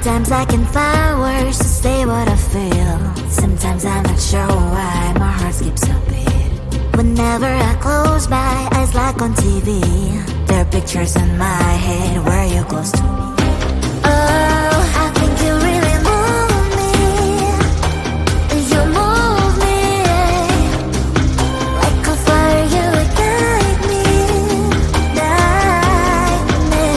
Sometimes I can find words to say what I feel. Sometimes I'm not sure why my heart skips a beat. Whenever I close my eyes like on TV, there are pictures in my head where you're close to me. Oh, I think you really move me. You move me like a fire, you ignite me, ignite me.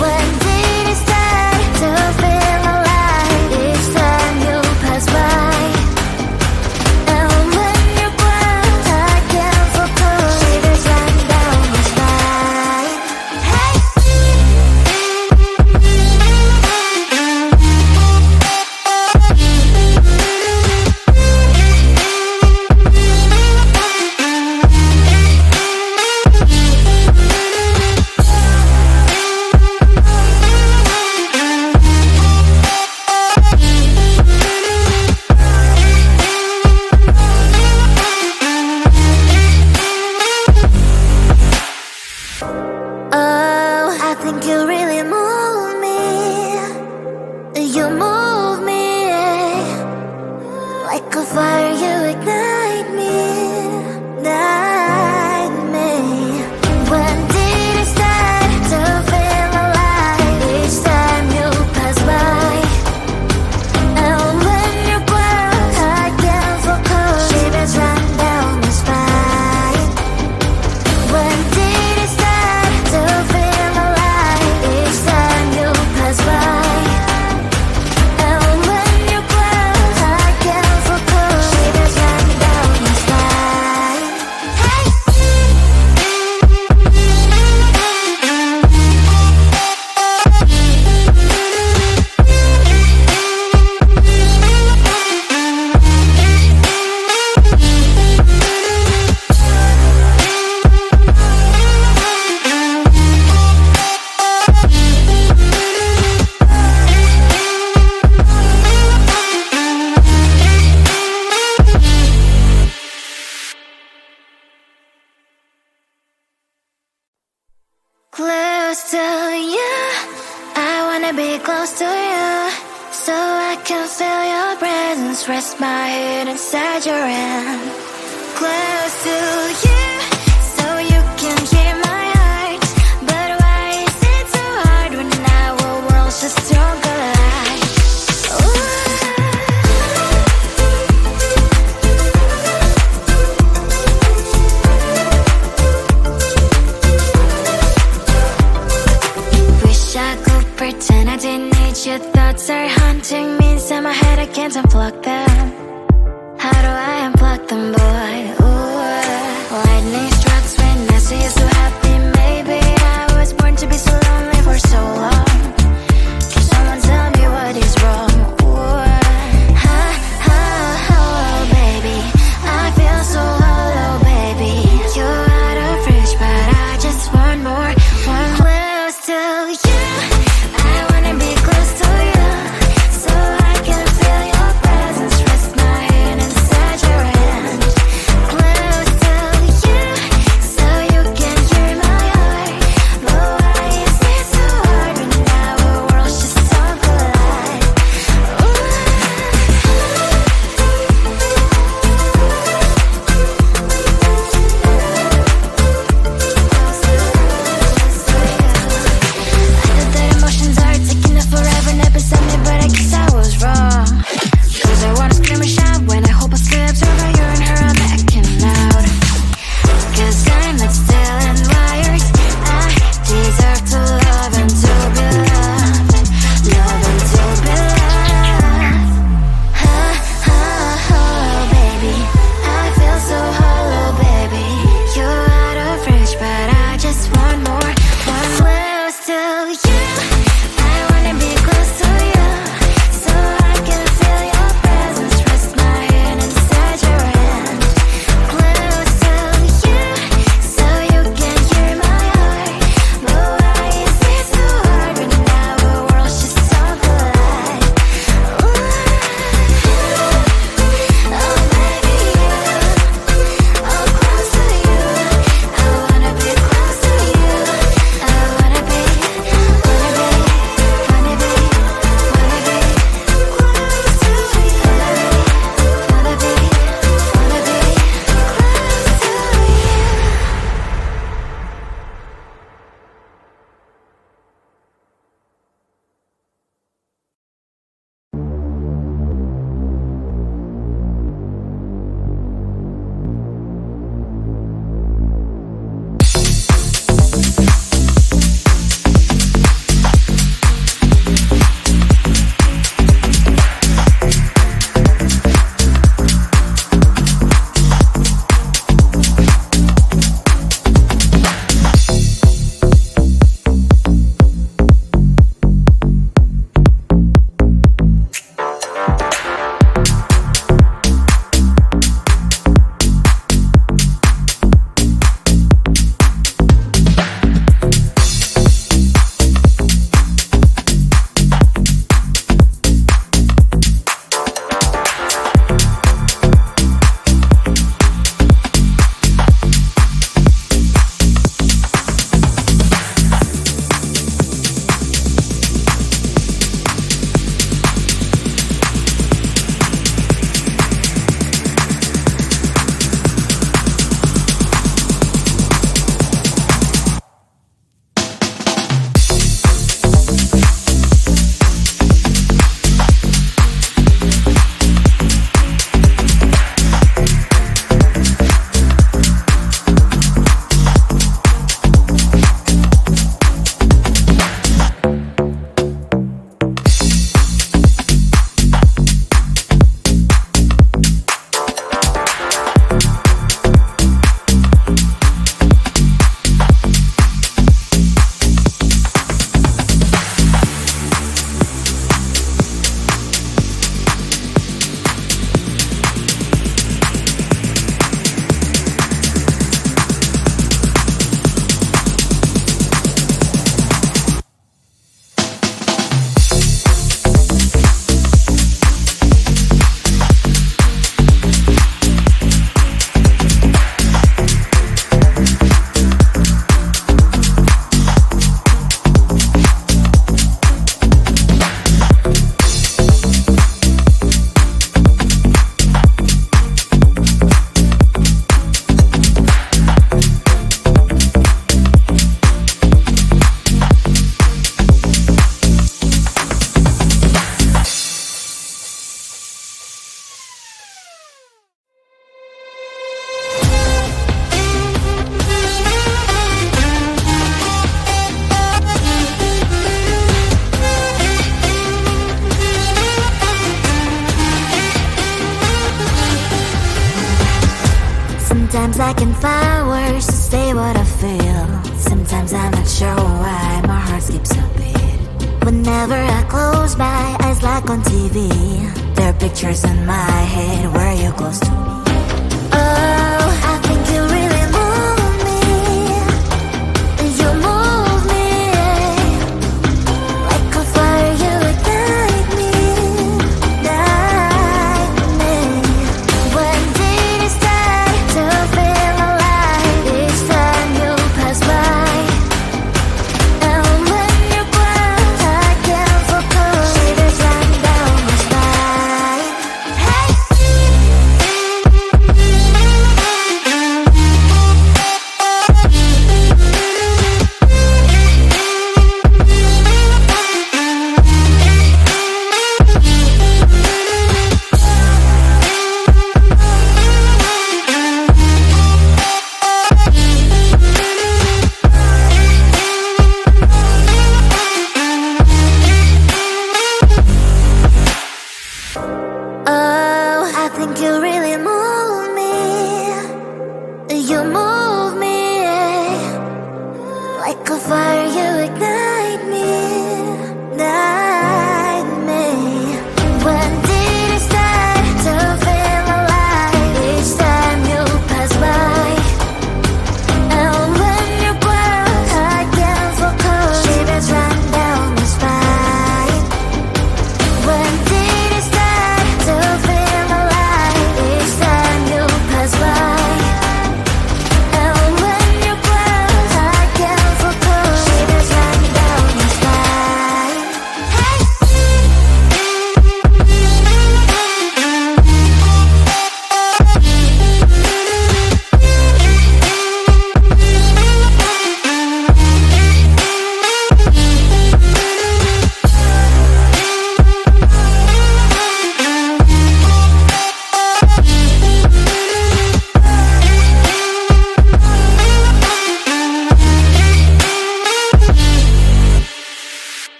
When did it start to feel alive? Each time you pass by, and when you cry, I can't focus. Shivers run down my spine. Hey. Oh, I think you really move me. You move me like a fire, you ignite me, ignite me. When did it start to feel alive? Each time you pass by, and when you cry, I can't focus. Shivers run down my spine. When did it start to feel alive? Each time you pass by, and when you cry, I can't focus. Shivers run down my spine. Hey. Close to you, I wanna be close to you, so I can feel your presence. Rest my head inside your hand. Close to you, so you can hear my heart. But why is it so hard when our worlds just don't collide? Wish I could pretend I didn't need you. Thoughts are haunting me inside my head. I can't unplug them. How do I unplug them, boy? Ooh, lightning strikes when I see you so happy. Maybe I was born to be so lonely for so long. Can someone tell me what is wrong? Ooh, oh, baby, I feel so hollow, baby. You're out of reach, but I just want more, want close to you. I wanna be close to you, so I can feel your presence. Rest my head inside your hand. Sometimes I can find words to say what I feel. Sometimes I'm not sure why my heart skips a beat. Whenever I close my eyes like on TV, there are pictures in my head where you're close to me. Oh, I think you really move me. You move me like a fire, you ignite me, ignite me. When did it start to feel alive? Each time you pass by, and when you cry, I can't focus. Shivers run down my spine. Hey. Oh, I think you really move me. You move me like a fire, you ignite me, ignite me. When did it start to feel alive? Each time you pass by, and when you cry, I can't focus. Shivers run down my spine. When did it start to feel alive? Each time you pass by, and when you cry, I can't focus. Shivers run down my spine. Hey.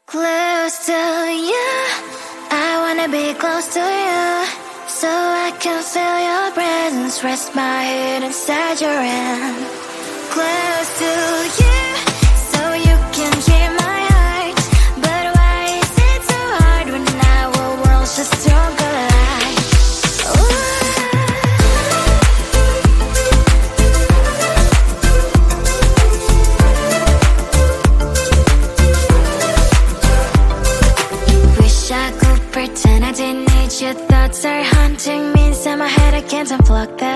Close to you, I wanna be close to you, so I can feel your presence, rest my head inside your hand. Close to you, so you can hear my heart, but why is it so hard when our worlds just don't collide? Ooh. Wish I could pretend I didn't need your thoughts are haunting me inside my head, I can't unplug them.